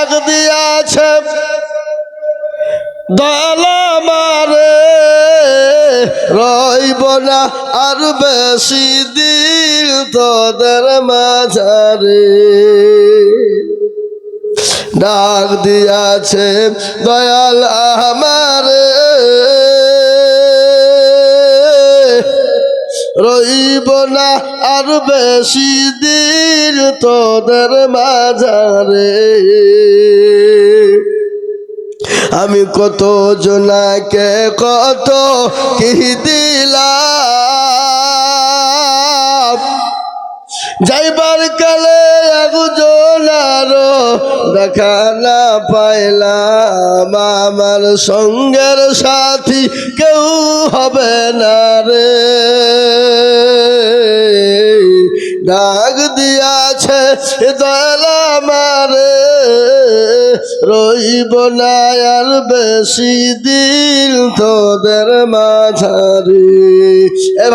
ডাক দিয়াছে দয়াল আমারে রইব না আর বেশি দিন তোদের মাঝারে ডাক দিয়াছে দয়াল আমারে রইব না আর বেশি দিন তোদের মাঝারে আমি কত জনাকে কত কি দিলাম যাইবার কালে একজনার দেখা না পাইলাম আমার সঙ্গের সাথী কেউ হবে না রে ডাক দিয়াছে দয়াল আমারে রইব না আর বেশি দিন তোদের মাঝারে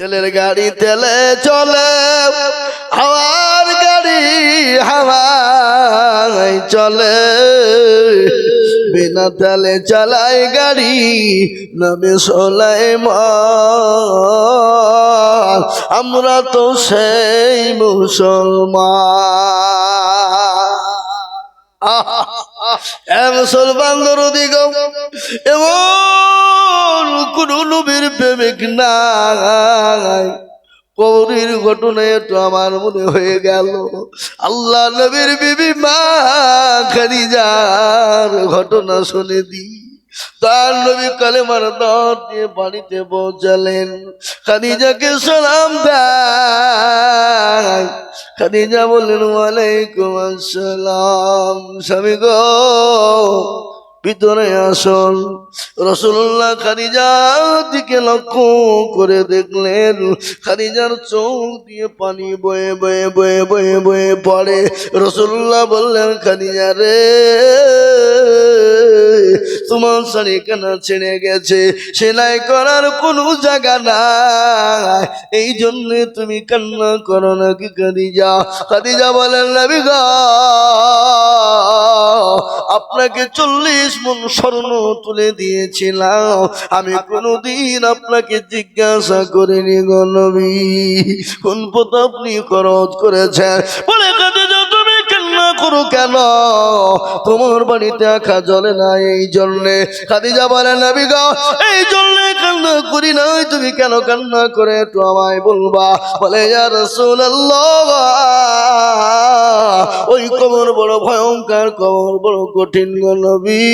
তেলের গাড়ি তেলে চলে হাওয়ার গাড়ি হাওয়ায় চলে বিনা তেলে চালাই গাড়ি নবী সুলাইমান আমরা তো সেই মুসলমান মুসলমান দরদিগ এমন কোন নবীর প্রেমিক নাই কবরের ঘটনায় তো আমার মনে হয়ে গেল আল্লাহ নবীর বিবি মা খাদিজার ঘটনা শুনে দি তার নবী কালেমার দাওয়াত দিয়ে বাড়িতে পৌঁছালেন খাদিজাকে সালাম দেয় খাদিজা বললেন ওয়ালাইকুম আসসালাম স্বামী গো ভিতরে আসুন রাসূলুল্লাহ খাদিজার দিকে লক্ষ্য করে দেখলেন খাদিজার চোখ দিয়ে পানি বয়ে বয়ে বয়ে বয়ে বয়ে পড়ে রাসূলুল্লাহ বললেন খাদিজা রে তোমার শাড়ি কেন ছিঁড়ে গেছে সেলাই করার কোনো জায়গা নাই এই জন্য তুমি কান্না করো নাকি খাদিজা খাদিজা বলেন নবী গো আপনাকে 40 মণ স্বর্ণ তুলে দিয়েছিলাম আমি কোনদিন আপনাকে জিজ্ঞাসা করিনি গো নবী কোন পথ আপনি খরচ করেছেন বলে খাদিজা তুমি কান্না করো কেন তোমার বাড়িতে আখা জ্বলে না এই জন্যে খাদিজা বলে নবী গো এই জন্যে কান্না করি নাই তুমি কেন কান্না করে একটু আমায় বলবা বলে ইয়া রাসূলুল্লাহ ওই কবর বড় ভয়ঙ্কর কবর বড় কঠিন গো নবী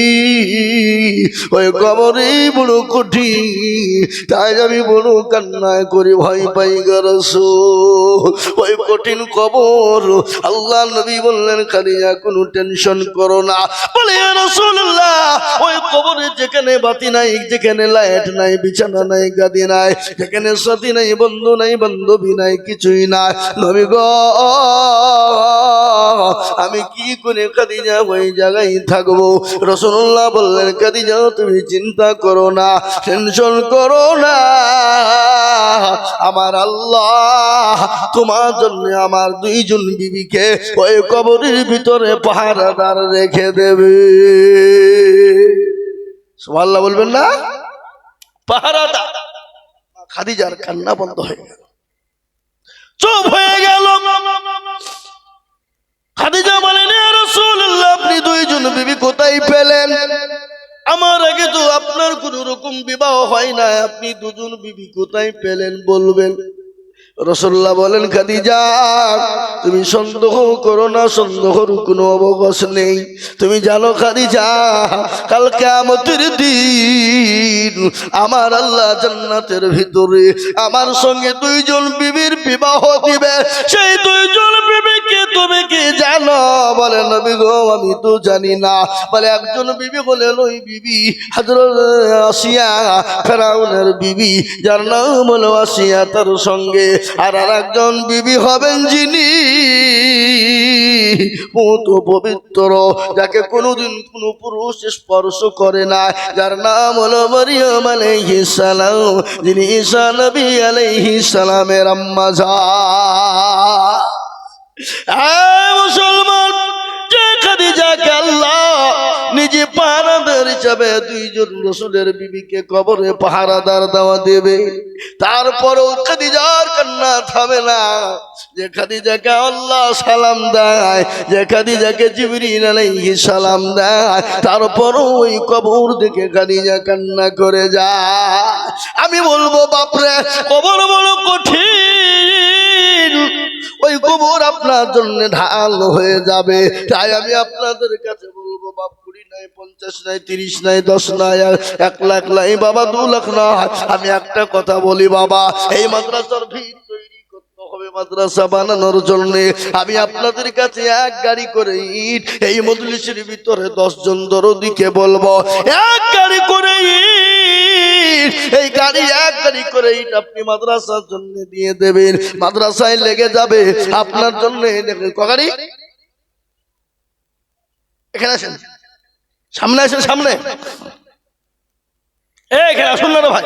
ওই কবরই বড় কঠিন তাই আমি বড় কান্নায় করি ভয় পাই গো রাসূল ওই কঠিন কবর আল্লাহ নবী বললেন খাদিজা কোনো টেনশন করো না বলে ইয়া রাসূলুল্লাহ ওই কবরে যেখানে বাতি নাই যেখানে লাইট নাই বিছানা নাই গাদি নাই যেখানে সাথী নাই বন্ধু নাই বান্ধবী নাই কিছুই নাই নবী গো আমি কি করে খাদিজা ওই জায়গায় থাকবো রাসূলুল্লাহ বললেন খাদিজা তুমি চিন্তা করো না টেনশন করো না আমার আল্লাহ তোমার জন্য আমার 2 জন বিবিকে ওই কবরের ভিতরে পাহারাদার রেখে দেবে সুবহানাল্লাহ বলবেন না পাহারাদার খাদিজার কান্না বন্ধ হয়ে গেল চুপ হয়ে গেল খাদিজা বলেন ইয়া রাসূলুল্লাহ আপনি 2 জন বিবি কোথায় পেলেন আমার আগে তো আপনার কোন রকম বিবাহ হয় না আপনি 2 জন বিবি কোথায় পেলেন বলবেন রাসূলুল্লাহ বলেন খাদিজা তুমি সন্দেহ করো না সন্দেহের কোনো অবকাশ নেই তুমি জানো খাদিজা কাল কিয়ামতের দিন আমার আল্লাহ জান্নাতের ভিতরে আমার সঙ্গে 2 জন বিবির বিবাহ দিবে সেই 2 জন বিবিকে তুমি কি জানো বলে নবী গো আমি তো জানি না বলে একজন বিবি হলেন ওই বিবি হযরত আসিয়া ফেরাউনের বিবি যার নাম হলো আসিয়া তার সঙ্গে আর আরেকজন বিবি হবেন যিনি বহুত পবিত্র যাকে কোনোদিন কোনো পুরুষ স্পর্শ করে না যার নাম হলো মারিয়াম আলাইহিস সালাম যিনি ঈসা নবী আলাইহিস সালামের আম্মা জান মুসলমান যে খাদিজাকে আল্লাহ নিজে পাহারাদার হিসাবে দুইজন রসুলের বিবিকে কবরে পাহারাদার দেওয়া দেবে। তারপরও খাদিজার কান্না থামে না। যে খাদিজাকে আল্লাহ সালাম দেয়, যে খাদিজাকে জিবরিল আলাইহিস সালাম দেয়, তারপরও ওই কবর দেখে খাদিজা কান্না করে যায়। আমি বলবো বাপরে, কবর বড় কঠিন, ওই কবর আপনার জন্য ঢাল হয়ে যাবে। তাই আমি আপনাদের কাছে বলবো বাপ, 20 নাই, 50 নাই, 30 নাই, 10 নাই, 1 লাখ নাই বাবা, 2 লাখ না। আমি একটা কথা বলি বাবা, এই মাদ্রাসার ভিত তৈরি করতে হবে, মাদ্রাসা বানানোর জন্য আমি আপনাদের কাছে 1 গাড়ি করে ইট, এই মজলিসের ভিতরে 10 জন দরদিকে বলবো 1 গাড়ি করে ইট, এই গাড়ি 1 গাড়ি করে ইট আপনি মাদ্রাসার জন্য দিয়ে দেবেন। মাদ্রাসায় লেগে যাবে আপনার জন্য। গাড়ি এখানে আসেন, সামনে আসেন, সামনে এখানে আসুন না ভাই,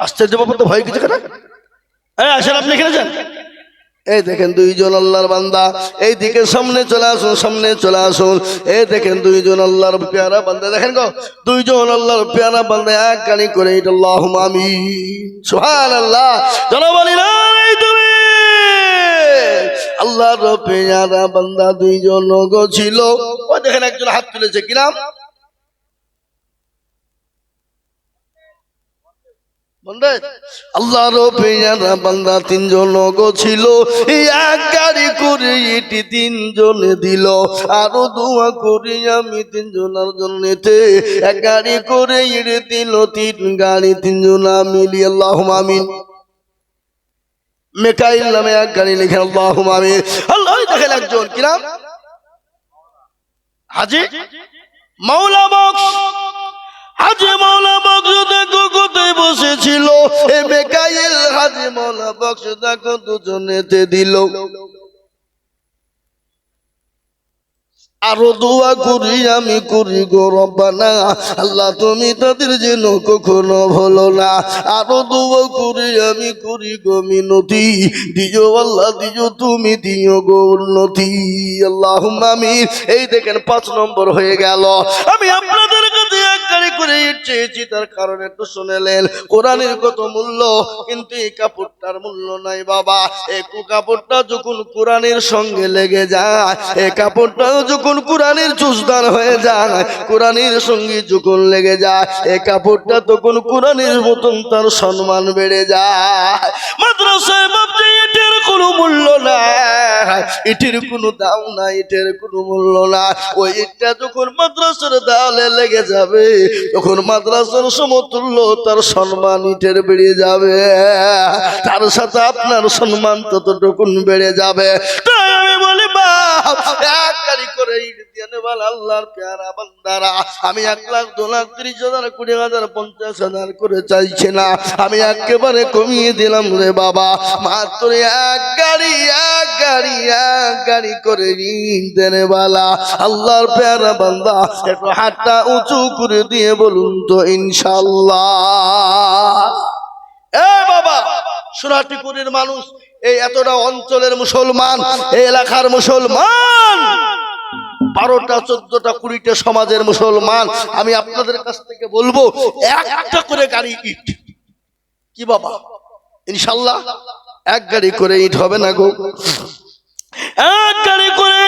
আশ্চর্য ব্যাপার তো, ভয় কিছু কেন? আসেন আপনি এখানে যান। এই দেখেন 2 জন আল্লাহর বান্দা, এই দিকে সামনে চলে আসুন, সামনে চলে আসুন। এই দেখেন 2 জন আল্লাহর পেয়ারা বান্দা, দেখেন গো 2 জন আল্লাহর পেয়ারা বান্দা 1 গাড়ি করে ইট। আল্লাহুম্মা আমিন, সুবহানাল্লাহ। চলো বলি না তুমি আল্লাহর পেয়ারা বান্দা 2 জন গো ছিল। ওই দেখেন একজন হাত তুলেছে, কি নাম? আল্লাহর পেয়ারা বান্দা 3 জন গো ছিল। 1 গাড়ি করে ইট 3 জনে দিল। আরো দোয়া করি আমি 3 জনের জন্যতে, 1 গাড়ি করে ইট দিল, 3 গাড়ি 3 জনা মিলি। আল্লাহুম্মা আমিন। মিকাইল নামে 1 গাড়ি লিখেন, আল্লাহুম্মা আমিন। আল্লাহ দেখেন একজন, কি নাম? হাজী মাওলা বক্স। হাজী মাওলা বক্স দেখো কোথায় বসেছিল, এ মিকাইল হাজী মাওলা বক্স দেখো 2 জনেতে দিল। আরো দোয়া করি আমি করি গো রব্বানা, আল্লাহ তুমি তাদের যেন কখনো ভুলো না। আরো দোয়া করি আমি করি গো মিনতি, দিও আল্লাহ দিও, তুমি দিও গো উন্নতি। আল্লাহুম্মা আমিন। এই দেখেন 5 নম্বর হয়ে গেল। আমি আপনাদের কাছে 1 গাড়ি করে ইট চেয়েছি, তার কারণ একটু শুনেলেন। কোরআনের কত মূল্য, কিন্তু এই কাপড়টার মূল্য নাই বাবা। এই কাপড়টা যখন কোরআনের সঙ্গে লেগে যায়, এই কাপড়টাও যখন কোরআনের চুজদার হয়ে যায়, কোরআনের সঙ্গে যখন লেগে যায়, এই কাপড়টা তখন কোরআনের মতন তার সম্মান বেড়ে যায়। মাদ্রাসায় ভাবছে এটার কোনো মূল্য নাই, এটির কোনো দাম নাই, এটার কোনো মূল্য নাই। ওই ইটটা যখন মাদ্রাসার দেওয়ালে লেগে যাবে, তখন মাদ্রাসার সমতুল্য তার সম্মান ইটের বেড়ে যাবে, তার সাথে আপনার সম্মান ততটুকুন বেড়ে যাবে। তাই আমি বলি বাপ, 1 গাড়ি করে ইট দিয়ে নেবাল আল্লাহর পেয়ারা বান্দারা। আমি 1 লাখ 2 লাখ 30 হাজার 20 হাজার 50 হাজার করে চাইছি না, আমি একেবারে কমিয়ে দিলাম রে বাবা। মাত্র 1 গাড়ি 1 গাড়ি 1 গাড়ি করে ইট দেনে বালা আল্লাহর পেয়ারা বান্দা, একটু হাতটা উঁচু করে দিয়ে বলুন তো ইনশাআল্লাহ। এ বাবা, সোনাটিপুরের মানুষ, এই এতটা অঞ্চলের মুসলমান, এই এলাকার মুসলমান, 12টা 14টা 20টা সমাজের মুসলমান, আমি আপনাদের কাছ থেকে বলবো 1টা করে গাড়ি ইট। কি বাবা, ইনশাআল্লাহ 1 গাড়ি করে ইট হবে না গো? 1 গাড়ি করে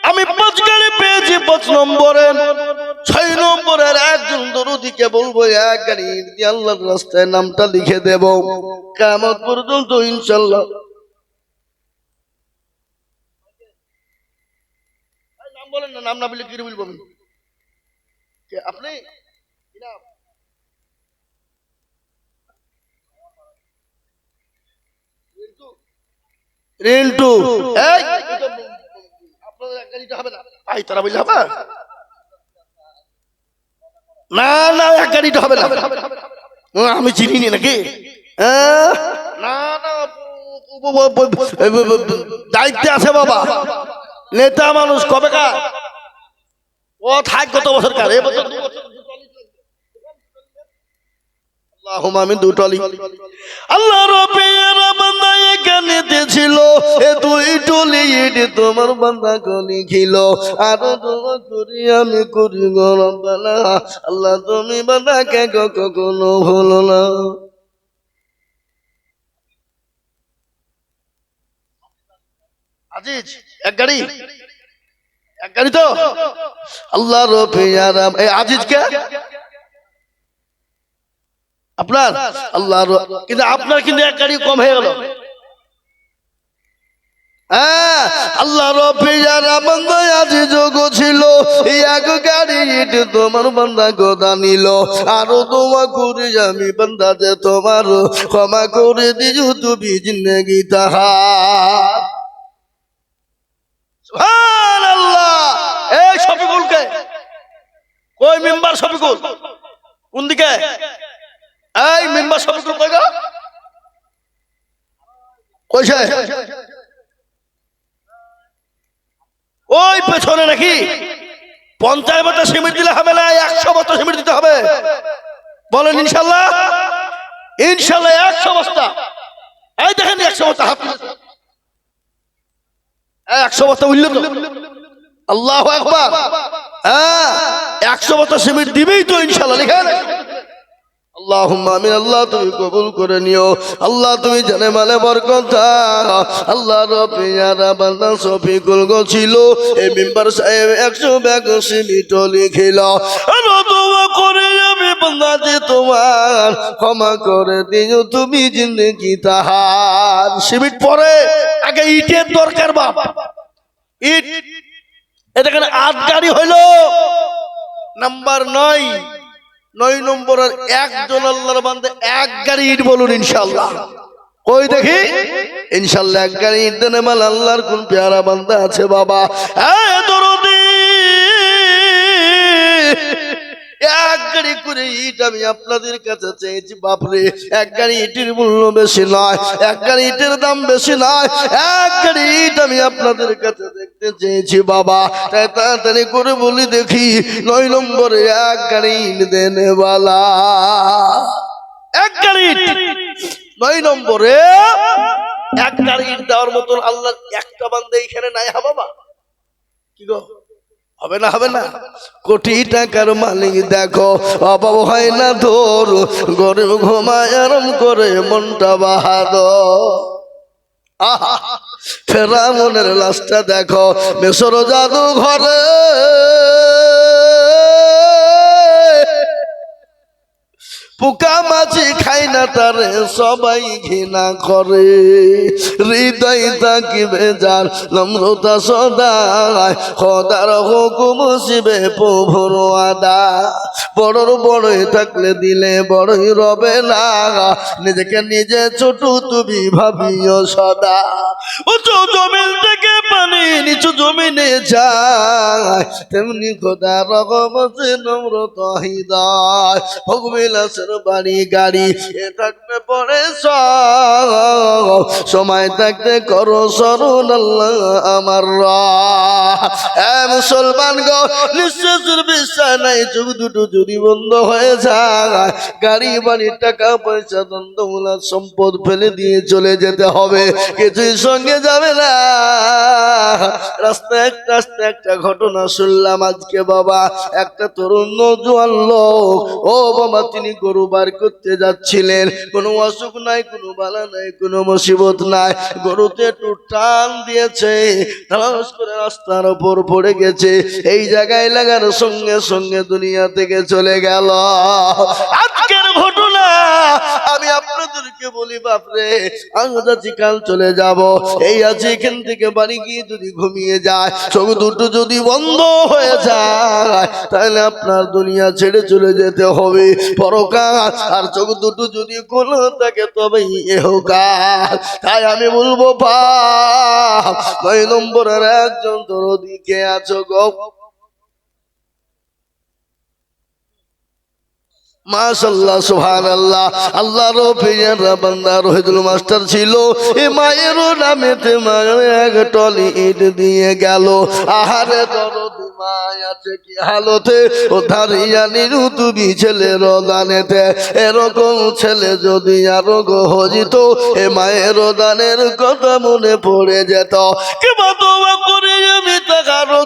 আমি 5 গাড়ি পেয়েছি। 5 নম্বরে 6 নম্বরের একজন দরদিকে বলবো 1 গাড়ি দিয়ে আল্লাহর রাস্তায় নামটা লিখে দেব কিয়ামত পর্যন্ত ইনশাআল্লাহ। নাম বলেন না, নাম না বলে কি বলবো আমি? আপনি রিন্টু, আপনাদের 1 গাড়িটা হবে না ভাই, তারা বললে হবে না? না 1 গাড়িটা হবে না, আমি চিনি নি নাকি? না না, দায়িত্বে আছে বাবা, নেতা মানুষ। কবেকার ও থাক, কত বছর কার? এবছর 2 বছর। আল্লাহুম্মা আমিন। 2 টলি আল্লাহর পেয়ারা বান্দা এখানেতে ছিল এ দুই টলি ইট তোমার বান্দা গলি খিল আরো দোয়া করি আমি করি গো রব্বানা আল্লাহ তুমি বান্দাকে কখনো ভুলো না। আজিজ এক গাড়ি তো আল্লাহ রফিয়ারাম এই আজিজ কে আপনার আল্লাহ কিন্তু আপনার কিন্তু এক গাড়ি কম হয়ে গেল। আল্লাহ রফিয়ারা বান্দা আজিজ গো ছিল এক গাড়ি ইট তোমার বান্দা গোদা নিল আরো দোয়া করি আমি বান্দা যে তোমার ক্ষমা করে দিও তুমি জিন্দেগি তাহার। সুবহানাল্লাহ। এই শফিকুল কে কই মেম্বার শফিকুল কোন দিকে এই মেম্বার শফিকুল কই গো কইছে ওই পেছনে নাকি 50 বস্তা সিমেন্ট দিলে হবে না 100 বস্তা সিমেন্ট দিতে হবে বলেন ইনশাআল্লাহ ইনশাআল্লাহ 100 বস্তা এই দেখেন 100 বস্তা হাত 100 বস্তা উঠল তো আল্লাহু আকবার 100 বস্তা সিমেন্ট দিবেই তো ইনশাআল্লাহ লিখেন আল্লাহুম্মা আমিন। আল্লাহ তুমি কবুল করে নিও আল্লাহ তুমি জানে মানে বরকত আল্লাহ রফিয়ারা বান্দা শফিকুল গো ছিল এই মেম্বার সাহেব 100 ব্যাগ সিমেন্ট লিখিল আরো দোয়া করে আমি বান্দা যে তোমার ক্ষমা করে দিও তুমি জিন্দেগি তাহার। সিমেন্ট পরে আগে ইটের দরকার বাপ ইট এটা কেন 8 গাড়ি হইল নাম্বার 9 নম্বরের একজন আল্লাহর বান্দা এক গাড়ি ইট বলুন ইনশাআল্লাহ কই দেখি ইনশাআল্লাহ এক গাড়ি ইট দেনে মাল আল্লাহর কোন পেয়ারা বান্দা আছে বাবা দরদি এক গাড়ি করে ইট আমি আপনাদের কাছে চেয়েছি বাপরে এক গাড়ি ইটের মূল্য বেশি নয় এক গাড়ি ইটের দাম বেশি নয় এক গাড়ি ইট আমি আপনাদের কাছে দেখতে চেয়েছি বাবা তাই তাড়াতাড়ি করে বলি দেখি 9 নম্বরে এক গাড়ি ইট দেনে वाला এক গাড়ি ইট 9 নম্বরে এক গাড়ি ইট দেওয়ার মতন আল্লাহর একটা বান্দা এখানে নাই হা বাবা কি গো হবে না কোটি টাকার মালিক দেখো অভাব হয় না ধর গরিব ঘুমায় আরাম করে মনটা বাহাদুর আহা ফেরাউনের লাশটা দেখো মিশর জাদু ঘরে পোকা মাছি খাই না তারে সবাই ঘৃণা করে হৃদয় থাকিবে যার নম্রতা সদায় খোদার হুকুম শিবে প্রভুর আদা বড়র বড়ই থাকলে দিলে বড়ই রবে না নিজেকে নিজে ছোট তুমি ভাবিও সদা উঁচু জমিন থেকে পানি নিচু জমিনে যায় তেমনি খোদার রহমত নম্রতা হৃদয় ভোগবিলাসের বাড়ি গাড়ি এ থাকবে পরে সময় থাকতে করো স্মরণ আল্লাহ আমার মুসলমান গো নিঃশ্বাসের বিশ্বাস নাই চোখ দুটো যদি বন্ধ হয়ে যায় গাড়ি বাড়ি টাকা পয়সা দন্দমূলা সম্পদ ফেলে দিয়ে চলে যেতে হবে কিছুই সঙ্গে যাবে না। রাস্তায় একটা ঘটনা শুনলাম আজকে বাবা একটা তরুণ নওজোয়ান লোক ও বাবা তিনি গরু বার করতে যাচ্ছিলেন কোনো অসুখ নাই কোনো বালা নাই কোনো মুসিবত নাই গরুতে একটু টান দিয়েছে ধাস করে রাস্তার উপর পড়ে গেছে এই জায়গায় লাগার সঙ্গে সঙ্গে দুনিয়া থেকে চলে গেল। আজকের ঘটনা আমি আপনাদেরকে বলি বাপরে আজ আছি কাল চলে যাব এই আছি এখান থেকে বাড়ি গিয়ে যদি ঘুমিয়ে যায় চোখ দুটো যদি বন্ধ হয়ে যায় তাহলে আপনার দুনিয়া ছেড়ে চলে যেতে হবে পরকাল আর চোখ দুটো যদি খোলা থাকে তবেই ইহকাল। তাই আমি বলবো বাপ 9 নম্বরের একজন তোর দিকে আছো গো মাশাআল্লাহ সুবহানাল্লাহ আল্লাহ রফিয়ারা বান্দা রহিদুল মাস্টার ছিল এ মায়ের নামেতে মায়ের এক টলি ইট দিয়ে গেল আহারে দরদ মায় আছে কি হালতে ও ধারিয়ানির তুমি ছেলের দানেতে এরকম ছেলে যদি আরো হজিত এ মায়ের দানের কথা মনে পড়ে যেত কিবা দোয়া করে আমি তা কারো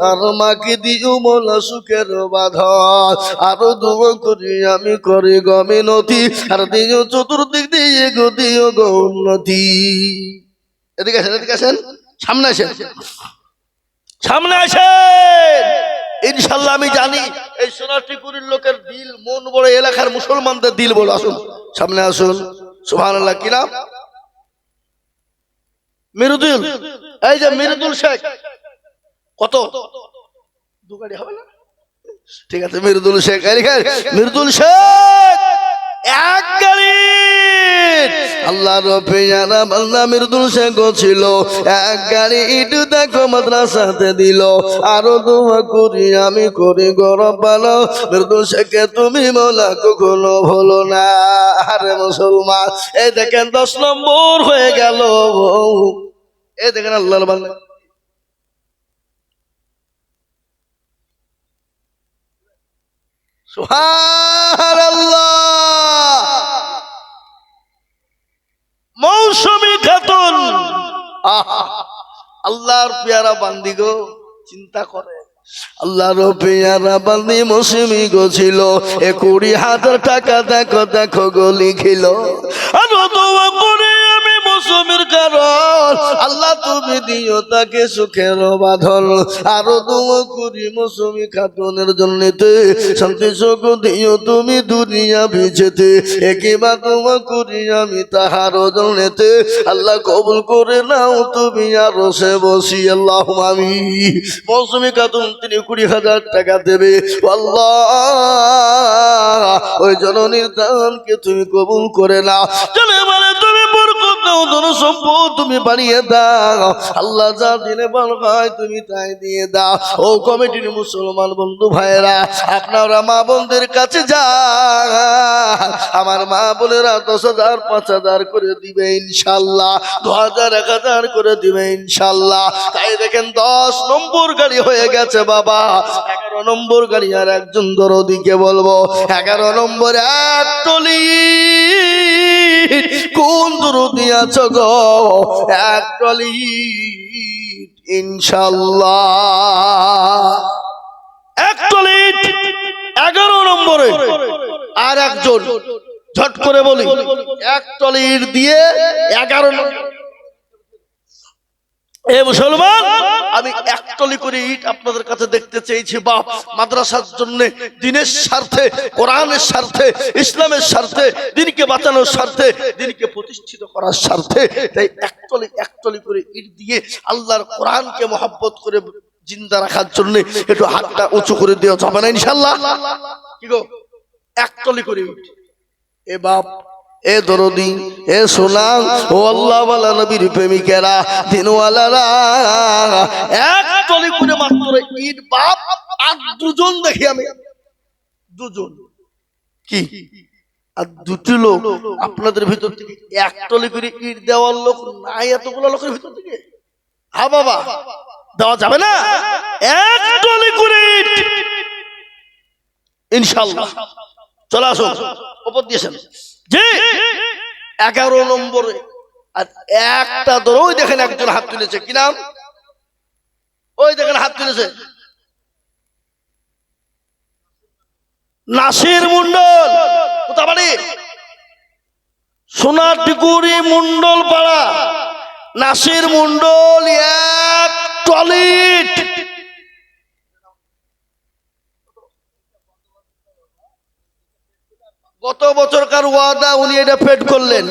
আর মাকে দিও মোলা সুখের বাঁধন আরো দোয়া করি আমি করি গমিনতি আর দিও চতুর্দিক দিয়ে গো দিও গো উন্নতি। এদিকে আসেন সামনে আসেন সামনে আসেন। ইনশাল্লাহ আমি জানি এই সোনারটিকুরির লোকের দিল মন বড়, এলাকার মুসলমানদের দিল বড়। আসুন সামনে আসুন। সুবহানাল্লাহ। কি নাম? মিরুদুল। এই যে মিরুদুল শেখ। কত? দু গাড়ি হবে না? ঠিক আছে মিরুদুল শেখ। মিরুদুল শেখ এক গাড়ি। আল্লাহর পেয়ারা বান্দা মিরুদুল শেখ ছিল এক গাড়ি ইট দেখো মাদ্রাসাতে দিল। আরো দোয়া করি আমি করি গরব ভালো মিরুদুল শেখকে তুমি মোলা কখনো ভুলো না। আরে মুসলমান এই দেখেন 10 নম্বর হয়ে গেল। এই দেখেন আল্লাহর বান্দা সুবহানাল্লাহ। মৌসুমী খাতুন আল্লাহর পেয়ারা বান্দি গো, চিন্তা করে আল্লাহর পেয়ারা বান্দি মৌসুমী গো ছিল 20,000 টাকা দেখো দেখো গো লিখিল। আরো দোয়া করে আমি মৌসুমীর কারণ আল্লাহ তুমি দিও তাকে সুখের বাঁধন। আরো দোয়া করি মৌসুমী খাতুনের জন্যতে শান্তি সুখ দিও তুমি দুনিয়া ভিজেতে। একবার দোয়া করি আমি তাহার জন্যতে আল্লাহ কবুল করে নাও তুমি আরো সে বসি। আল্লাহ আমি মৌসুমী খাতুন তিনি 20,000 টাকা দেবে। আল্লাহ ওই জননীর দানকে তুমি কবুল করে নাও। চলে বলে তুমি বরকত দাও, ধন সম্পদ তুমি বাড়িয়ে দাও। আল্লাহ যা দিলে বল হয় তুমি তাই দিয়ে দাও। ও কমিটির মুসলমান বন্ধু ভাইরা আপনারা মা বোনদের কাছে যান। আমার মা বোনেরা 10,000 5,000 করে দিবে ইনশাল্লাহ, 2,000 1,000 করে দিবে ইনশাল্লাহ। তাই দেখেন 10 নম্বর গাড়ি হয়ে গেছে বাবা। 11 নম্বর গাড়ি আর একজন দরদিকে বলবো 11 নম্বর এক টলি কোন দরদি আছো গো এক টলি ইনশাল্লাহ। এক টলি 11 নম্বরে আর একজন ঝট করে বলি এক টলির দিয়ে 11 নম্বর। এ মুসলমান আমি এক টলি করে ইট আপনাদের কাছে দেখতে চেয়েছি বাপ। মাদ্রাসার জন্য দিনের স্বার্থে, কোরআনের স্বার্থে, ইসলামের স্বার্থে, দিনকে বাঁচানোর স্বার্থে, দিনকে প্রতিষ্ঠিত করার স্বার্থে তাই এক টলি করে ইট দিয়ে আল্লাহর কোরআনকে মহব্বত করে জিন্দা রাখার জন্য একটু হাতটা উঁচু করে দেওয়া যাবে না ইনশাআল্লাহ? কি গো এক টলি করে ইট। এ বাপ এ দরদি এ সোনাং ও আল্লাহ ওয়ালা নবীর প্রেমিকেরা দিনওয়ালারা এক টলি করে মাত্র ইট বাপ আর দুজন দেখি আমি দুজন কি আর দুটি লোক আপনাদের ভিতর থেকে এক টলি করে ইট দেওয়ার লোক নাই এতগুলো লোকের ভিতর থেকে? হ্যাঁ বাবা দেওয়া যাবে না এক টলি করে ইট ইনশাআল্লাহ। চলে আসুন উপর দিয়েছেন জি 11 নম্বরে আর একটা ধরে ওই দেখেন একজন হাত তুলেছে। কি নাম? ওই দেখেন হাত তুলেছে নাসির মন্ডল। কোথা বাড়ি? সোনারটিকুরি মন্ডল পাড়া। নাসির মন্ডল এক টলিট গত বছরকার ওয়াদা উনি এটা পেড করলেন।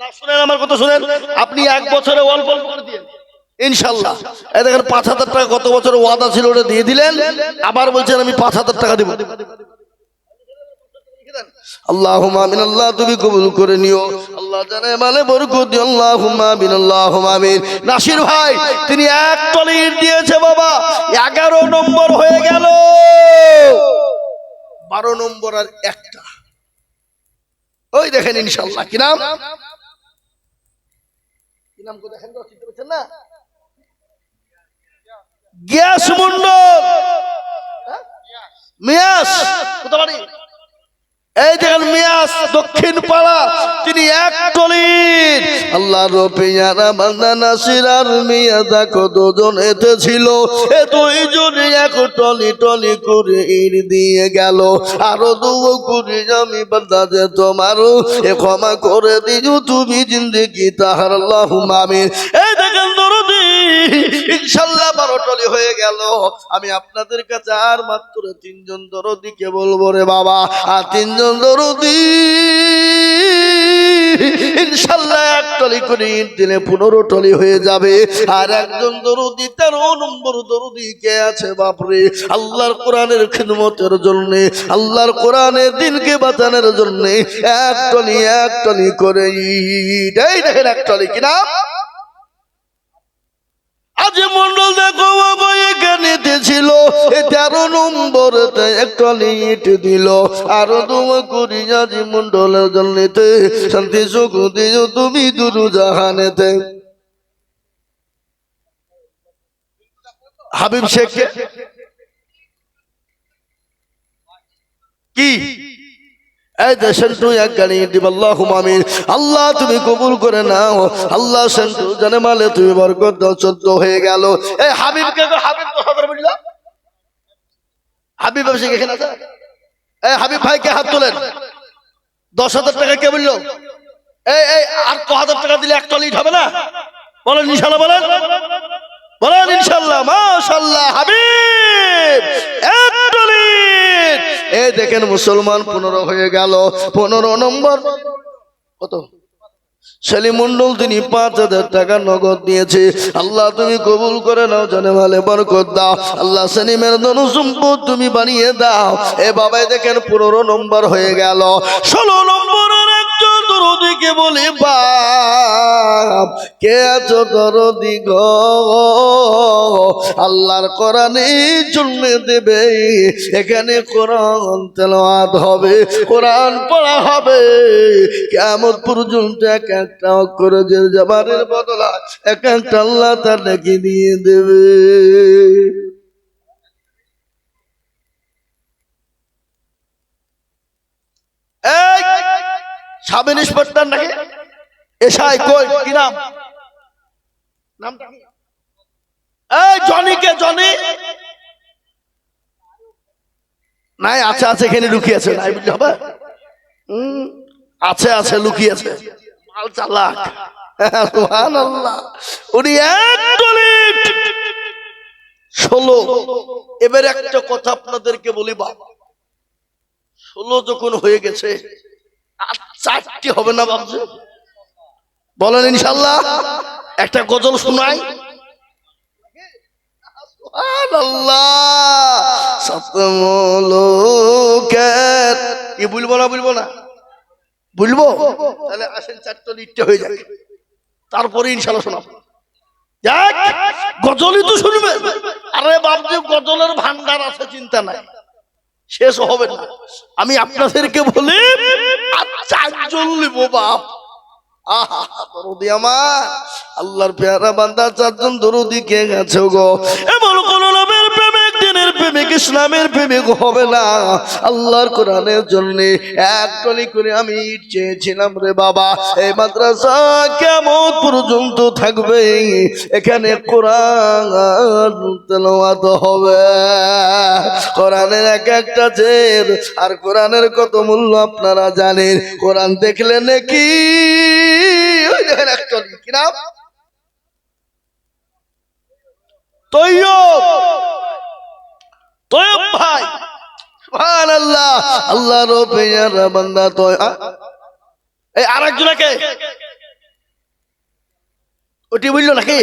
না শুনেন আমার কথা শুনেন, আপনি এক বছরে অল্প অল্প করে দিয়েন ইনশাআল্লাহ। এই দেখেন 5,000 টাকা গত বছর ওয়াদা ছিল ওটা দিয়ে দিলেন, আবার বলছেন আমি 5,000 টাকা দিব। আল্লাহুম্মা আমিন। আল্লাহ তুমি কবুল করে নিও, আল্লাহ জানে মানে বরকত দিও। আল্লাহুম্মা আমিন আল্লাহুম্মা আমিন। নাসির ভাই তিনি এক টলি ইট দিয়েছে বাবা। 11 নম্বর হয়ে গেল। 12 নম্বর আর একটা ওই দেখেন ইনশাআল্লাহ। কি নাম? নাম করে দেখেন তো, চিনতে পারছেন না? গ্যাস মন্ডল, মিয়াস কোথা বাড়ি? এই দেখেন মিয়াস দক্ষিণ পাড়া, তিনি এক টলির আল্লাহ রবিয়ারা বান্দা নাসির আর মিয়া দেখো দুজন এতে ছিল, এ দুইজনে এক টলি টলি করে ইট দিয়ে গেল। আরো দুও করে আমি বান্দা যে তোমারও এ ক্ষমা করে দিও তুমি জিন্দেগি তাহার আল্লাহুম্মা আমিন। এই দেখেন দরদি ইনশাআল্লাহ 12 টলি হয়ে গেল। আমি আপনাদের কাছে আর মাত্র 3 জন দরদিকে বলবো রে বাবা, আর 3 জন দরদি ইনশাআল্লাহ এক টলি করে ইট দিলে 15 টলি হয়ে যাবে। আর একজন দরদি 13 নম্বর দরদি কে আছে বাপরে, আল্লাহর কোরআনের খিদমতের জন্য, আল্লাহর কোরআনের দিনকে বাঁচানোর জন্য এক টলি করে ইট। এই দেখেন এক টলি কিনা আজ মন্ডল দেখো এখানে ছিল 13 নম্বরতে এক টলি ইট দিল। আরো দোয়া করি আজ মন্ডলের জন্যতে শান্তি সুখ দিও তুমি দুরু জাহানেতে। হাবিব শেখ কি এই দেশেন তুই এক গাড়ি দিব আল্লাহুম্মা আমিন। আল্লাহ তুমি কবুল করে নাও আল্লাহ, সেন্টু জানে মালে তুমি বরকত দাও। 14 হয়ে গেল। এই হাবিবকে হাবিব তো সদর বলল, হাবিব এসে এখানে আছে। এই হাবিব ভাইকে হাত তোলেন। 10,000 টাকা কে বললো? এই এই আর 1000 টাকা দিলে এক টলি হবে না? বলেন ইনশাআল্লাহ, বলেন বলেন ইনশাআল্লাহ। মাশাআল্লাহ হাবিব এক টলি। এই দেখেন মুসলমান 15 হয়ে গেল। 15 নম্বর কত? সেলিম মন্ডল তিনি 5,000 টাকা নগদ দিয়েছে। আল্লাহ তুমি কবুল করে নাও, জানে মালে বরকত দাও আল্লাহ, সেলিমের ধন সম্পদ তুমি বানিয়ে দাও। এ বাবাই দেখেন 15 নম্বর হয়ে গেল। 16 নম্বরের একজন দরদিকে বলি বাপ কে আছো দরদি গো, আল্লাহর কোরআনে জন্ম দেবে, এখানে কোরআন তেলাওয়াত হবে, কোরআন পড়া হবে, কিয়ামত পর্যন্ত এক একটা অক্ষর যে জবানের বদলা এক একটা আল্লাহ তার নাকি দিয়ে দেবে। এই সাব ইন্সপেক্টর নাকি এসআই কই কি নাম? নামটা কি? এই জনি কে? জনি নাই? আছে আছে, এখানে লুকিয়ে আছে। নাই বুঝলে হবে? আছে আছে, লুকিয়ে আছে। মাল চালাক। সুবহানাল্লাহ। উনি এক টলি 16। এবারে একটা কথা আপনাদেরকে বলি বাবা, 16 যখন হয়ে গেছে আর 4টি হবে না বাবু? বলেন ইনশাআল্লাহ। একটা গজল শোনাই। কি বলবো না? বলবো না? বলবো? তাহলে আসেন 4 টলি ইটটা হয়ে যাক, তারপরে ইনশাআল্লাহ শোনাবো। যাক গজলই তো শুনবে। আরে বাবজি গজলের ভান্ডার আছে, চিন্তা নাই, শেষ হবে না। আমি আপনাদেরকে বলি আর 4 জন লিব বাপ। আহা দরদি আমার, আল্লাহর পেয়ারা বান্দা 4 জন দরদি কে গেছে গো। এমন কোন নবীর প্রেমিক, দিনের প্রেমিক, ইসলামের প্রেমিক হবে না। আল্লাহর কোরআনের জন্য এক টলি করে আমি ইট চেয়েছিলাম রে বাবা। এই মাদ্রাসা কিয়ামত পর্যন্ত থাকবে, এখানে কোরআন তেলাওয়াত হবে। কোরআনের এক একটা জের আর কোরআনের কত মূল্য আপনারা জানেন। কোরআন দেখলে নাকি ওই দেখেন এক টলি কি নাম? তৈয়ব। তৈয়ব ভাই সুবহানাল্লাহ। আল্লাহ রব্বির বান্দা এই আরেকজনকে ওটি বললো নাকি?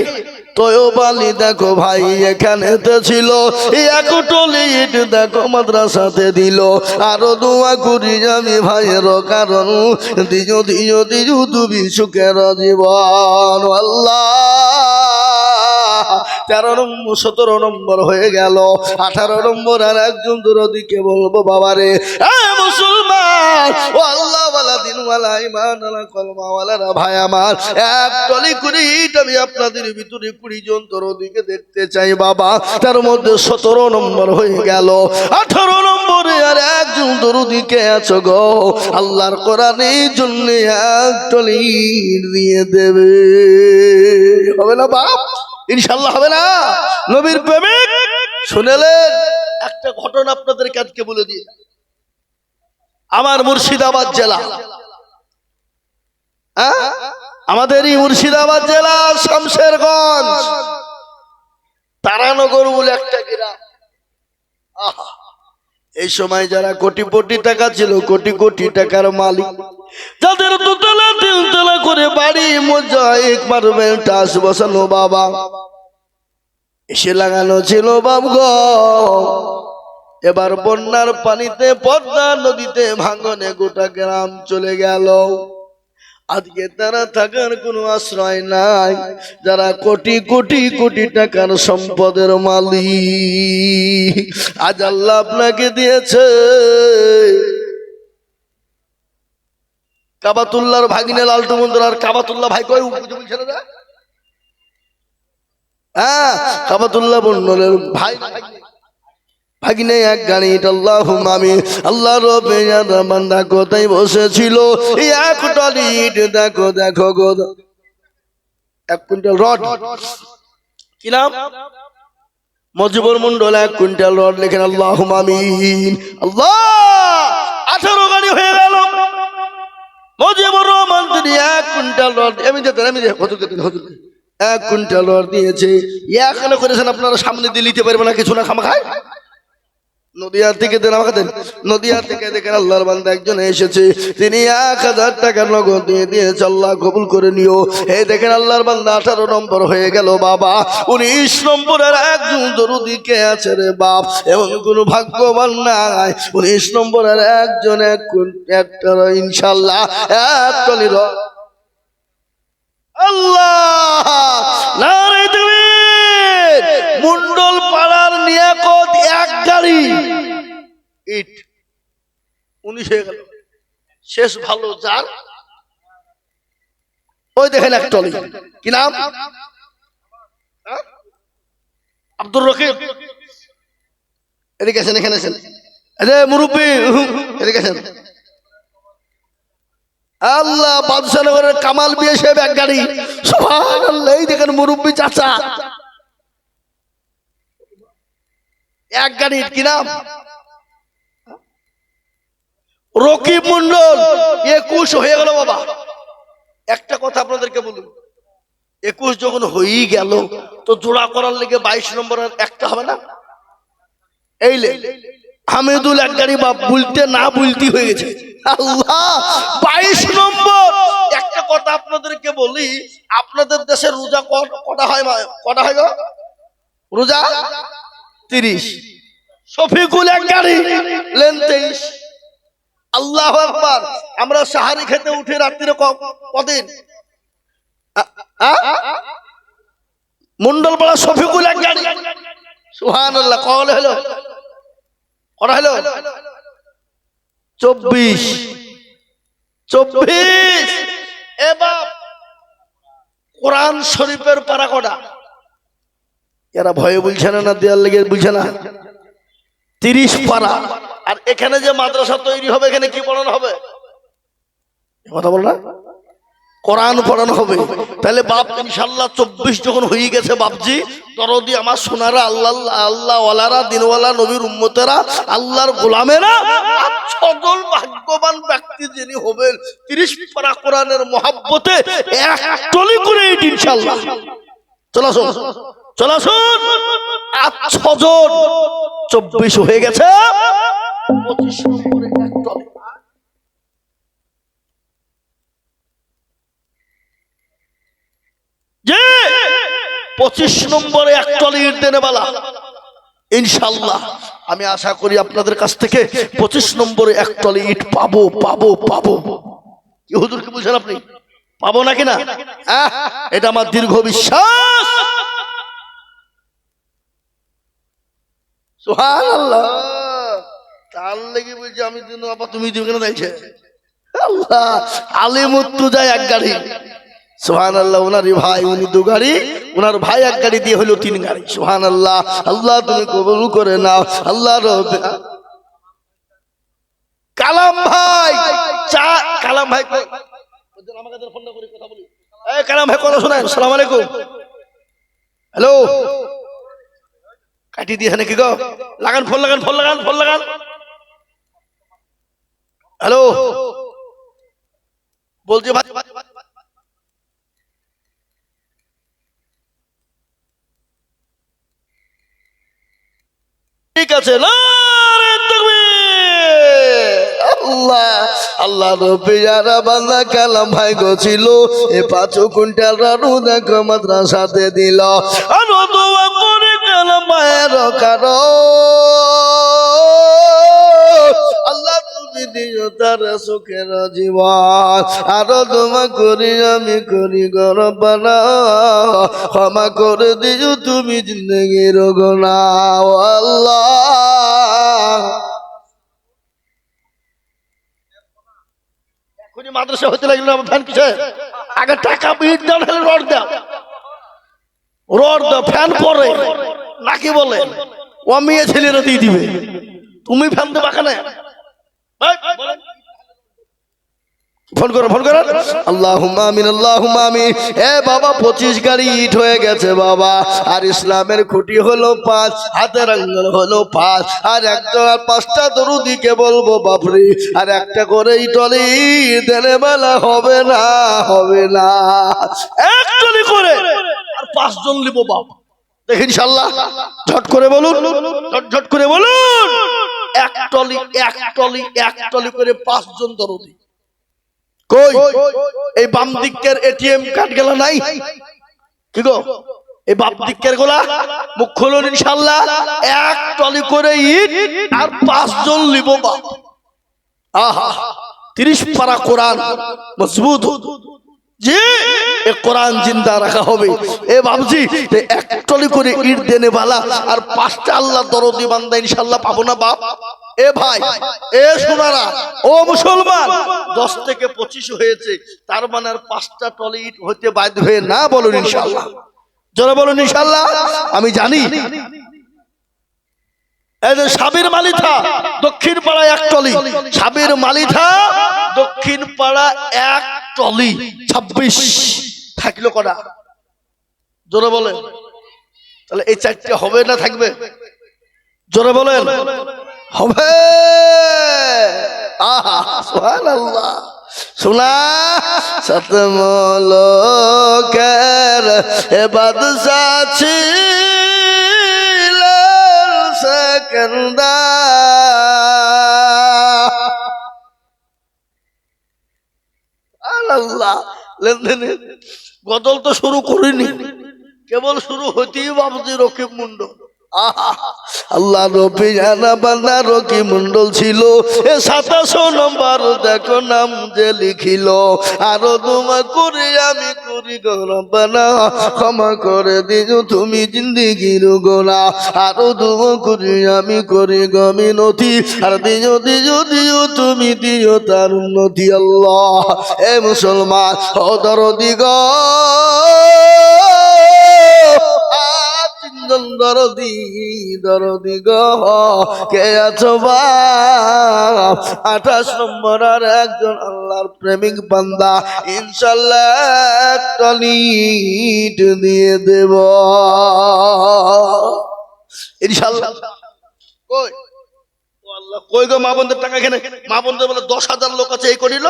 তৈয়ব আলী দেখো ভাই এখানে ছিল, এক টলি ইট দেখো মাদ্রাসাতে দিল। আরো দোয়া করি আমি ভাইয়ের কারণ, দিও দিও দিও তুমি সুখের জীবন। আল্লাহ 13 নম্বর 17 নম্বর হয়ে গেল। 18 নম্বর আর একজন দরদিকে বলবো বাবারে মুসলমান আমার, ও আল্লাহ ওয়ালা দিনওয়ালা ঈমানওয়ালা কলমাওয়ালারা ভাই আমার, এক টলি করে ইট আমি আপনাদের ভিতরে 20 জন দরদিকে দেখতে চাই বাবা। তার মধ্যে 17 নম্বর হয়ে গেল, 18 নম্বরে আর একজন দরদিকে আছো গো, আল্লাহর কোরআনের জন্য এক টলি দিয়ে দেবে। হবে না বাপ? ইনশাআল্লাহ হবে না? নবীর প্রেমিক শুনেলেন? একটা ঘটনা আপনাদের কাছে বলে দিয়ে, আমার মুর্শিদাবাদ জেলা, আমাদেরই মুর্শিদাবাদ জেলা শামশেরগঞ্জ তারানগর বলে একটা গ্রাম। এই সময় যারা কোটি কোটি টাকা ছিল, কোটি কোটি টাকার মালিক, যাদের দুতলা তিনতলা করে বাড়ি, মোজাইক মার্বেল টাস বসানো বাবা, এসে লাগানো ছিল বাব গো। এবার বন্যার পানিতে পদ্মা নদীতে ভাঙনে গোটা গ্রাম চলে গেল। আজকে তারা থাকার কোনো আশ্রয় নাই, যারা কোটি কোটি কোটি টাকার সম্পদের মালিক। আজ আল্লাহ আপনাকে দিয়েছে কাবাতুল্লাহর ভাগিনে লালটু মন্দির। আর কাবাতুল্লাহ ভাই কই ছেলেরা? হ্যাঁ, কাবাতুল্লাহ মন্ডলের ভাই ভাগিনে এক গাড়ি। আল্লাহুম্মা আমিন। আল্লাহ রব্বুল বান্দা কোথায় বসেছিল, এক টলি ইট দেখো দেখো গো, 1 কুইন্টাল রড। কি নাম? মজিবুর মন্ডল 1 কুইন্টাল রড লেখেন আল্লাহুম্মা আমিন। আল্লাহ 18 গাড়ি হয়ে গেল। মজিবুর রহমান তিনি 1 কুইন্টাল রড আমি দে কত দিন হতো 1 কুইন্টাল রড দিয়েছে। এখানে করেছেন আপনারা, সামনে দিয়ে নিতে পারবে না কিছু না, খামা খায়। নদিয়া থেকে দেন, আমাকে দেন। নদিয়া থেকে দেখেন আল্লাহর বান্দা একজন এসেছে, তিনি 1000 টাকা নগদ দিয়ে দিয়েছে। আল্লাহ কবুল করে নিও। এই দেখেন আল্লাহর বান্দা 18 নম্বর হয়ে গেল বাবা। 19 নম্বরের একজন দরদি কে আছে রে বাপ? এমন কোন ভাগ্যবান নাই। 19 নম্বরের একজন একটা ইনশাআল্লাহ এক টলি রড। আল্লাহ নারে তাকবীর। মন্ডল পাড়ার নিয়াকত এক গাড়ি ইট 19 হয়ে গেল। শেষ ভালো যার, ওই দেখেন এক টলি। কি নাম? আব্দুর রকিব। এদিকে আসেন, এখানে আসেন। আরে মুরব্বী এদিকে আসেন। আল্লাহ বাদশাহনগরের কামাল বিয়ে সাহেব এক গাড়ি। সুবহানাল্লাহ। এই দেখেন মুরব্বী চাচা এক গাড়ি। কি নাম? রকিব মন্ডল। 21 হয়ে গেল বাবা। একটা কথা আপনাদেরকে বলুন, 21 যখন হয়েই গেল তো জোড়া করার লেগে 22 নম্বর একটা হবে না? এই লে হামিদুল এক গাড়ি বাপ, বলতে না বলতে হয়ে গেছে। আল্লাহ 22 নম্বর। একটা কথা আপনাদেরকে বলি, আপনাদের দেশে রোজা কটা হয়? কটা হয় গো রোজা? 30। শফিকুল এক গাড়ি লেন 23। আল্লাহু আকবার। আমরা সাহারি খেতে উঠে রাত্রিরে কদিন? মন্ডলপাড়া শফিকুল এক গাড়ি। সুবহানাল্লাহ। কল হলো কটা হলো? 24। এবার কোরআন শরীফের পারা কটা? এরা ভয়ে বলছে না, না দেয়ার লেগে বুঝছে না? 30 পারা। আর এখানে যে মাদ্রাসা তৈরি হবে, এখানে কি পড়ানো হবে? কথা বল না, কোরআন পড়ানো হবে। তাহলে বাপ ইনশাআল্লাহ 24 যখন হয়ে গেছে বাপজি, দরদি আমার সোনারা, আল্লাহ আল্লাহ ওয়ালারা, দিনওয়ালা, নবীর উম্মতেরা, আল্লাহর গোলামেরা, 6 ভাগ্যবান ব্যক্তি যিনি হবেন 30 পারা কোরআনের মহব্বতে এক টলি করে ইনশাআল্লাহ। চলাসুন চলাসুন। 6 জন 24 হয়ে গেছে। 25 নম্বরে এক টলি। যে 25 নম্বরে এক টলি ইট দেনে বালা ইনশাআল্লাহ। আমি আশা করি আপনাদের কাছ থেকে 25 নম্বরে এক টলি ইট পাবো পাবো পাবো। কি হুজুর কি বলছেন আপনি? পাবো নাকি না? এটা আমার দীর্ঘ বিশ্বাস। সুবহানাল্লাহ। তা ভাল লেগে বলছি আমি দিন বাবা তুমি দিবে কেন দেখছে আল্লাহ আলিমুত্তু যায় এক গাড়ি সুবহানাল্লাহ ওনারই ভাই উনি দু গাড়ি ওনার ভাই এক গাড়ি দিয়ে হলো 3 গাড়ি সুবহানাল্লাহ আল্লাহ তুমি কবুল করে নাও আল্লাহ রব কালাম ভাই চা কালাম ভাই আমাকে ফোনটা করে কথা বলি এই কালাম ভাই কথা শোনেন আসসালামু আলাইকুম হ্যালো কাটি দিয়ে নাকি গো লাগান ফোন লাগান ফোন লাগান ফোন লাগান হ্যালো বলছি ভাই ঠিক আছে না আল্লাহ আল্লাহ রবিয়ারা বান্দা কালাম ভাই গছিল এ 5 কুইন্টাল রানু দেখো মাদ্রাসাতে দিল আর দোয়া করে কালাম ভাইয়ের কারো আল্লাহ তুমি দিও তার সুখের জীবন আরো দোয়া করি আমি করি গরবানা ক্ষমা করে দিও তুমি জিন্দগির গুনাহ আল্লাহ মাদ্রাসা হতে লাগলো ধান কিসে আগে টাকা বিট দাও নাহলে রড দাও ফ্যান পরে নাকি বলে ও মেয়ে ছেলেরা দিয়ে দিবে তুমি ফ্যান দেবা কেন ফোন করো আল্লাহুম্মা আমিন আল্লাহুম্মা আমিন এ বাবা 25 গাড়ি ইট হয়ে গেছে বাবা আর ইসলামের খুঁটি হলো 5 হাতের আঙ্গুল হলো 5 আর একটা আর 5টা দরুদিকে বলবো বাপরে আর একটা করে ইটলি দেনে বেলা হবে না একটলি করে আর 5 জন লিবো বাপ দেখি ইনশাআল্লাহ ঝট করে বলুন ঝট করে বলুন একটলি করে 5 জন দরুদি কই এই বাম দিকের এটিএম কার্ড গেল নাই কি গো এই বাম দিকের গোলা মুখ খুলুন ইনশাআল্লাহ এক টলি করে ইট আর 5 জন লিবো বাপ আহা 30 পারা কোরআন মজবুত জি এই কোরআন জিন্দা রাখা হবে এ বাবজি এক টলি করে ইট দেনে वाला আর 5টা আল্লাহ দরদি বান্দা ইনশাআল্লাহ পাবো না বাপ এ ভাই এ সোনারা ও মুসলমান 10 থেকে 25 হয়েছে তার মানে আর 5টা টলি ইট হতে বাধ্য হয়ে না বলুন ইনশাআল্লাহ জোরে বলুন ইনশাআল্লাহ আমি জানি এই যে সাবির মালিথা দক্ষিণ পাড়া এক টলি সাবির মালিথা দক্ষিণ পাড়া এক টলি 26 থাকলো কটা জোরে বলেন তাহলে এই 4টা হবে না থাকবে জোরে বলেন হবে আহা সুবহানাল্লাহ सुना सतमलोकर ए बादशाह ছিলেন সেকেন্দার আল্লাহ লেনদেনে গদল তো শুরু করিনি কেবল শুরু হতেই বাবজি রকিব মন্ডল আল্লাহ রবি জানা বান্দা রকি মন্ডল ছিল এ 27 নম্বর দেখো নাম যে লিখিল আরো দোয়া করে আমি করি রব্বানা ক্ষমা করে দিও তুমি জিন্দেগির গুনাহ আরো দোয়া করে আমি করি গমিনতি আর দিও তুমি দিও তার উন্নতি আল্লাহ এ মুসলমান ও দরদি গো দরদি গো কে আছো বাপ 28 নম্বর আর একজন আল্লাহর প্রেমিক বান্দা ইনশাআল্লাহ একটা ইট দিয়ে দেব ইনশাআল্লাহ কই ও আল্লাহ কই গো মা বোনদের টাকা এখানে মা বোনদের বলে 10,000 লোক আছে এই করিল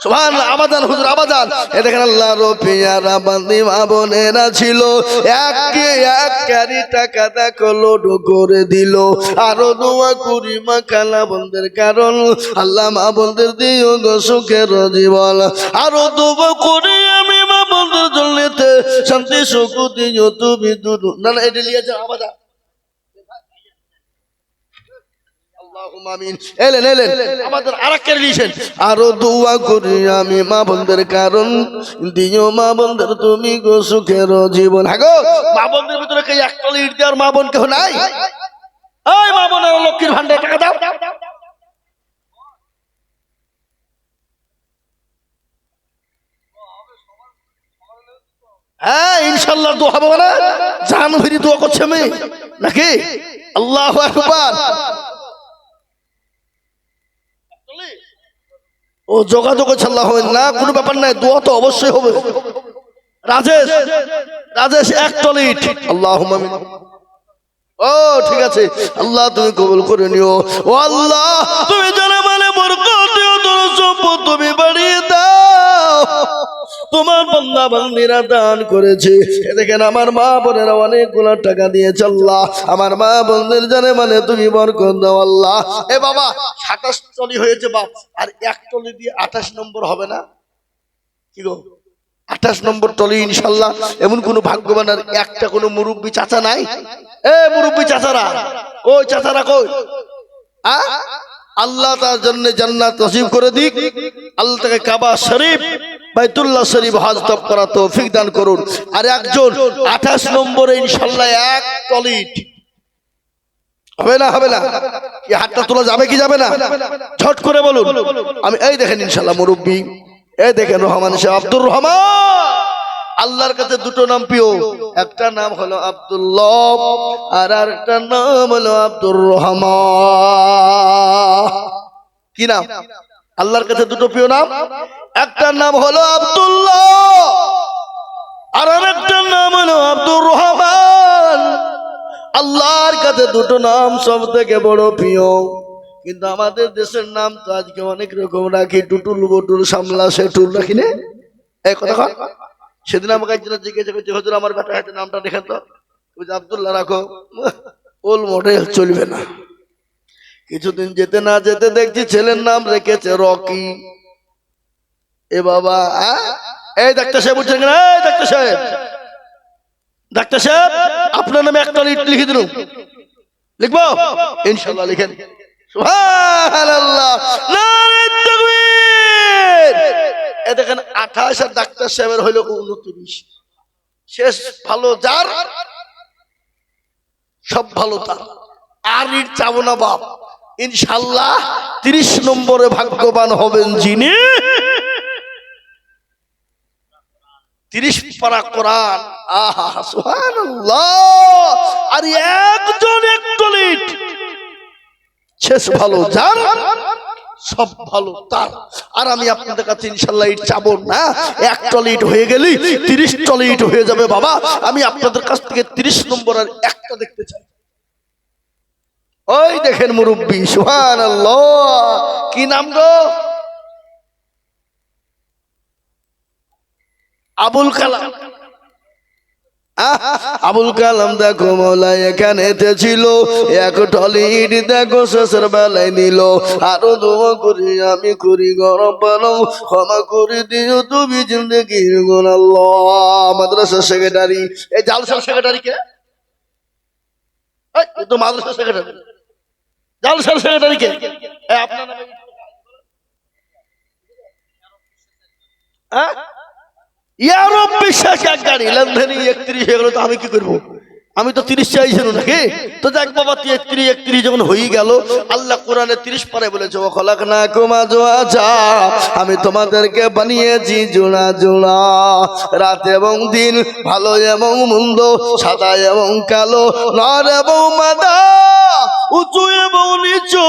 সুবহানাল্লাহ আবাদান হুজুর আবাদান এ দেখেন আল্লাহর পেয়ারা বান্দি মা বোনেরা ছিল এক কারি টাকা দেখো লোড করে দিল আরো দোয়া করি মা খালা বন্ধের কারণ আল্লাহ মা বোনদের দিও গো সুখের জীবন আরো দোয়া করি আমি মা বোনদের জন্যতে শান্তি সুখ দিও তুমি দূর না না এটা লিয়ে যাও আবাদান আমাদের আরেকটা রিলেশন আরো দোয়া করি আমি মা বোনদের কারণ দিও মা বোনদের তুমি গো সুখের জীবন হ্যাঁ গো মা বোনদের ভিতরে কে একটা ইট দেওয়ার মা বোন কেউ নাই এই মা বোনের লক্ষ্মীর ভান্ডারে টাকা দাও। হ্যাঁ ইনশাল্লাহ দোয়া হবে না, জান ফিরি দোয়া করছে মেয়ে নাকি? আল্লাহু আকবার। ও যোগাযোগ ছাড়লা হবে না, কোনো ব্যাপার নাই, দোয়া তো অবশ্যই হবে। রাজেশ, রাজেশ এক টলিট। আল্লাহুম্মা আমিন। ও ঠিক আছে, আল্লাহ তুমি কবুল করে নিও। ও আল্লাহ তুমি জানা মানে বরকত দিও, তোমার সম্পদ তুমি বাড়িয়ে দাও। তোমার বান্দা বান্দীরা দান করেছে, দেখেন আমার মা বোনেরা অনেকগুলো টাকা দিয়েছে। আল্লাহ আমার মা বোনদের জানে মানে তুমি বরকত দাও আল্লাহ। এ বাবা 27 টলি হয়েছে বাপ, আর এক টলি দিয়ে 28 নম্বর হবে না? কি গো 28 নম্বর টলি ইনশাল্লাহ। এমন কোন ভাগ্যবান আর একটা কোনো মুরব্বী চাচা নাই? এ মুরব্বী চাচারা ওই চাচারা কই? আল্লাহ তার জন্য জান্নাত নসিব করে দিক। আল্লাহ তাকে কাবা শরীফ বাইতুল্লাহ শরীফ হজ তওয়াফ করা তৌফিক দান করুন। আর একজন 28 নম্বরে ইনশাআল্লাহ এক টলিট হবে না? হবে না? কি হাতটা তোলা যাবে কি যাবে না? ঝট করে বলুন। আমি এই দেখেন ইনশাআল্লাহ মুরব্বী, এই দেখেন রহমান সাহেব আব্দুর রহমান। আল্লাহর কাছে দুটো নাম প্রিয়, একটা নাম হলো আব্দুল্লাহ আর আরেকটা নাম হলো আব্দুর রহমান। কি নাম? আল্লাহর কাছে দুটো প্রিয় নাম, একটা নাম হলো আব্দুল্লাহ আর আরেকটা নাম হলো আব্দুর রহমান। আল্লাহর কাছে দুটো নাম সব থেকে বড় প্রিয়, কিন্তু আমাদের দেশের নাম তো আজকে অনেক রকম রাখি, টুটুল বটুল সামলা সেটুল রাখি না? এই কথা কয়। সেদিন আমাকে একজন জিজ্ঞাসা করছে, হুজুর আমার বেটা হাতে নামটা দেখেন তো, ওই যে আব্দুল্লাহ রাখো। ওল মডেল চলবে না। কিছুদিন যেতে না যেতে দেখছি ছেলের নাম রেখেছে রকি। এ বাবা, এই ডাক্তার সাহেব উঠছেন কিনা? এই ডাক্তার সাহেব, ডাক্তার সাহেব আপনার নামে একটা লিখে দিন। লিখবো? ইনশাআল্লাহ লিখেন। সুবহানাল্লাহ, নারে তাকবীর। এ দেখেন 28 আর ডাক্তার সাহেবের হইল 29। শেষ ভালো যার, সব ভালো তার। আর ইট চাবো না বাপ। ইনশাআল্লাহ 30 নম্বরে ভাগ্যবান হবেন যিনি 30 পারা কোরআন। আহা সুবহানাল্লাহ। আর একজন একটলিট, শেষ ভালো যার, সব ভালো তার। আর আমি আপনাদের কাছে ইনশাআল্লাহ ইট চাবো না, এক টলিট হয়ে গেলি 30 টলিট হয়ে যাবে বাবা। আমি আপনাদের কাছ থেকে 30 নম্বর আর একটা দেখতে চাই। ওই দেখেন মুরব্বী, সুবহানাল্লাহ। কি নাম গো? আবুল কালাম। আবুল কালাম দেখো মৌলা এখানে ছিল, এক টলিট দেখো শেষের বেলায় নিল। আরো দোয়া করি আমি করি গরম পানো, ক্ষমা করে দিও তুমি জিন্দেগির গুণ আল্লাহ। মাদ্রাসা সেক্রেটারি, এই জালসার সেক্রেটারি কে? এই তো মাদ্রাসা সেক্রেটারি, জালসার সেক্রেটারি কে? আপনার নামে ইয়ারব বিশ্বাস এক গাড়ি লেনদেনি 31 হয়ে গেল, তো আমি কি করবো? আমি তো 30 চাইছিল নাকি? তো দেখ বাবা 31 যখন হয়ে গেল, আল্লাহ কোরআনে 30 পারে বলেছে, ও খলাকনাকুম আজওয়াজা, আমি তোমাদেরকে বানিয়েছি জোড়া জোড়া, রাত এবং দিন, ভালো এবং মন্দ, সাদা এবং কালো, নর এবং মাদা, উঁচু এবং নিচু,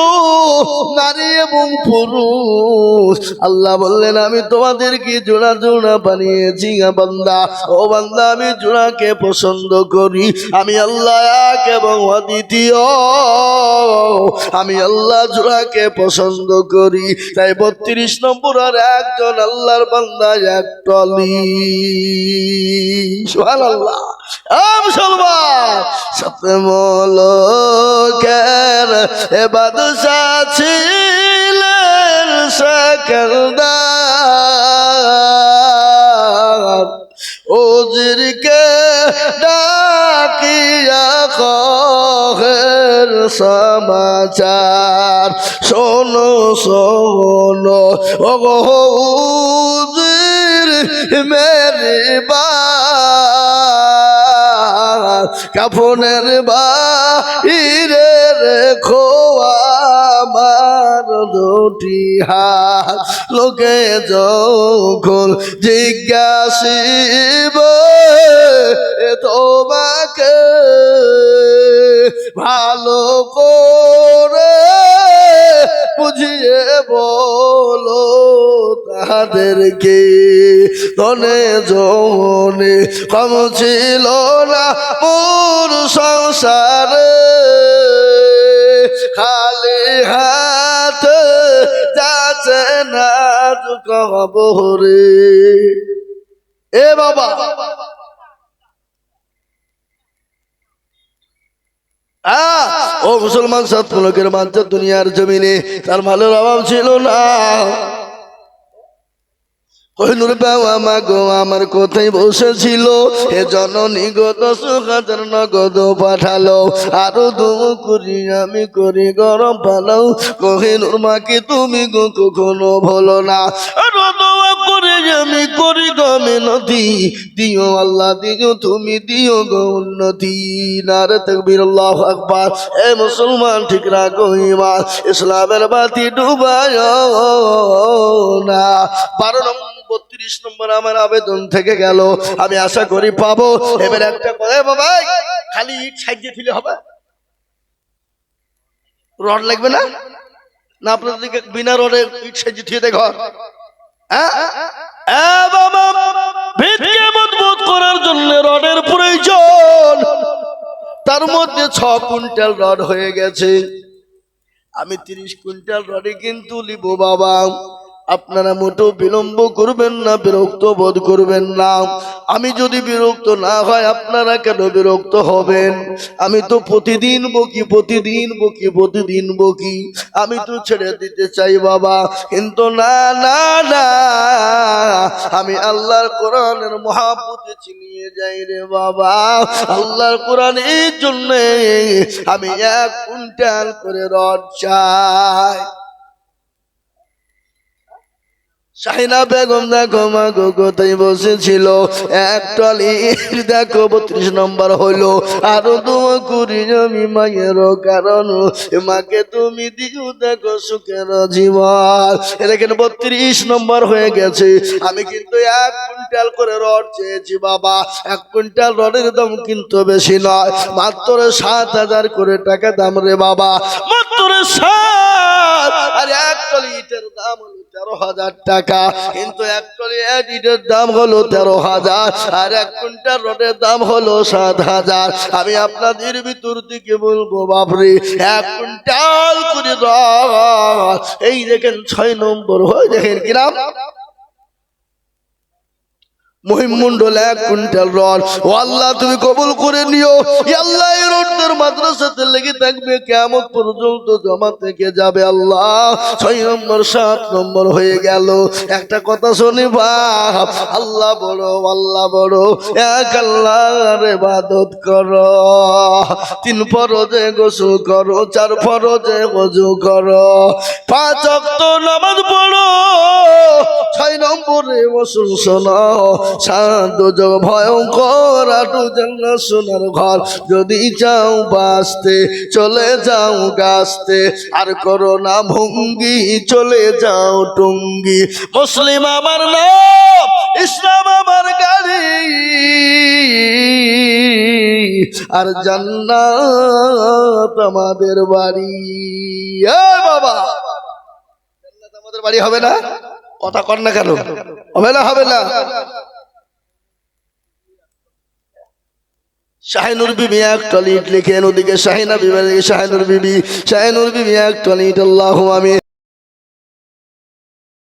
নারী এবং পুরুষ। আল্লাহ বললেন আমি তোমাদেরকে জোড়া জোড়া বানিয়েছি বান্দা। ও বান্দা আমি জোড়াকে পছন্দ করি, আমি আল্লাহ এক এবং অদ্বিতীয়, আমি আল্লাহ জোড়াকে পছন্দ করি। তাই 32 নম্বর আর একজন আল্লাহর বান্দা এক টলি। সুবহানাল্লাহ। মুসলমান সবে মোলকের এ বাদশা ছিলেন সেকেন্দার, ওজিরকে ডাকিয়া কহের সমাচার, শোনো শোনো ও গো উজির মেরি বা কাফনের বাহিরে রেখো আমার দুটি হাত লোকে যখন জিজ্ঞাসিবে তোমাকে ভালো করে বুঝিয়ে বলো তাদেরকে ধনে জনে কম ছিল না মোর সংসারে খালি হাত যাচ্ছে না কবরে। এ বাবা ও মুসলমান সৎলোকের মানছে দুনিয়ার জমিনে তার মালের অভাব ছিল না। কহিনুর বাবা মা গো আমার কোথায় বসেছিল এ জননী গো 10,000 নগদ পাঠালো আরো দোয়া করি আমি করি গরম পালাও। কহিনুর মাকে তুমি গো কখনো ভুলো না আরো দোয়া করে আমি করি গো মিনতি দিও আল্লাহ দিও তুমি দিও গো উন্নতি। নারে তাকবীর আল্লাহু আকবার। এ মুসলমান ঠিক রাখো ঈমান ইসলামের বাতি ডুবায় না। 32 নম্বর আমার আবেদন থেকে গেল আমি আশা করি পাবো। এবার একটা কথা বাবা খালি ইট সাইজে দিলে হবে রড লাগবে না না আপনাদের বিনা রডে ইট সাইজে দিয়ে দেয় ঘর বাবা ভিতকে মজবুত করার জন্য রডের প্রয়োজন তার মধ্যে 6 কুইন্টাল রড হয়ে গেছে আমি 30 কুইন্টাল রডে কিন্তু নিব বাবা। আপনারা মোটেও বিলম্ব করবেন না বিরক্ত বোধ করবেন না। আমি যদি বিরক্ত না হয় আপনারা কেন বিরক্ত হবেন? আমি তো প্রতিদিন বকি আমি তো ছেড়ে দিতে চাই বাবা কিন্তু না না না আমি আল্লাহর কোরআনের মহব্বতে চিনিয়ে যাই রে বাবা। আল্লাহর কোরআনের জন্য আমি 1 কুইন্টাল করে রড চাই। শাহিনা বেগম দেখো মা গো কোথায় বসেছিল এক টলি দেখো 32 নম্বর হলো আরো দোয়া করি আমি মায়ের কারণ মাকে তুমি দিও দেখো সুখের জীবন। এখানে 32 নম্বর হয়ে গেছে আমি কিন্তু 1 কুইন্টাল করে রড চেয়েছি বাবা। 1 কুইন্টাল রডের দাম কিন্তু বেশি নয় মাত্র 7,000 করে টাকা দাম রে বাবা মাত্র 7। আর 1 টলি ইটের দাম হলো 13,000 টাকা কিন্তু 1 টলি ইটের দাম হলো 13,000 আর 1 কুইন্টাল রডের দাম হলো 7,000। আমি আপনাদের ভিতর থেকে বলবো বাপরে 1 কুইন্টাল করে রড এই দেখেন 6 নম্বর হয় দেখেন কিরাম মহিমমন্ডল 1 কুইন্টাল রড ও আল্লাহ তুমি কবুল করে নিও। আল্লাহ এই রডদের মাদ্রাসাতে লেগে থাকবে কিয়ামত পর্যন্ত জমা থেকে যাবে আল্লাহ। 6 নম্বর 7 নম্বর হয়ে গেল। একটা কথা শুনি বাপ আল্লাহ বড় এক আল্লাহর ইবাদত করো 3 ফরজে গোসল করো 4 ফরজে ওযু করো 5 ওয়াক্ত নামাজ পড়ো 6 নম্বরে ওয়াসুল শোনো 7 যোগ ভয়ঙ্কর 8 জান্নাত সোনার ঘর যদি চাও বাঁচতে চলে যাও গাছতে আর করো না ভঙ্গি চলে যাও টঙ্গি। মুসলিম আমার নাম ইসলাম আমার গাড়ি আর জান্নাত আমাদের বাড়ি। এ বাবা জান্নাত আমাদের বাড়ি হবে না? কথা কর না কেন? হবে না শাহিনুর বিবি 1 টলি ইট লিখেন ওদিকে শাহিনা বিবি শাহিনুর বিবি 1 টলি ইট আল্লাহু আমিন।